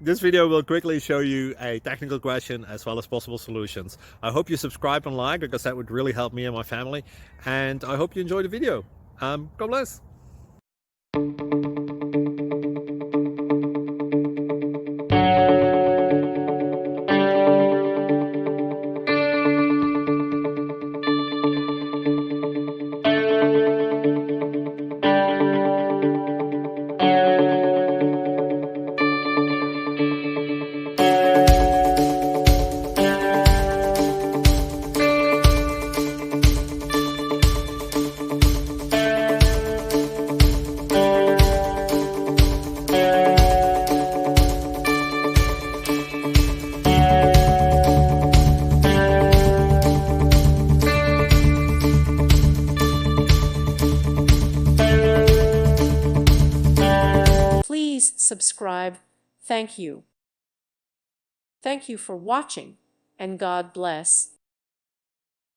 This video will quickly show you a technical question as well as possible solutions. I hope you subscribe and like, because that would really help me and my family. And I hope you enjoy the video. God bless. Please subscribe. Thank you. Thank you for watching, and God bless.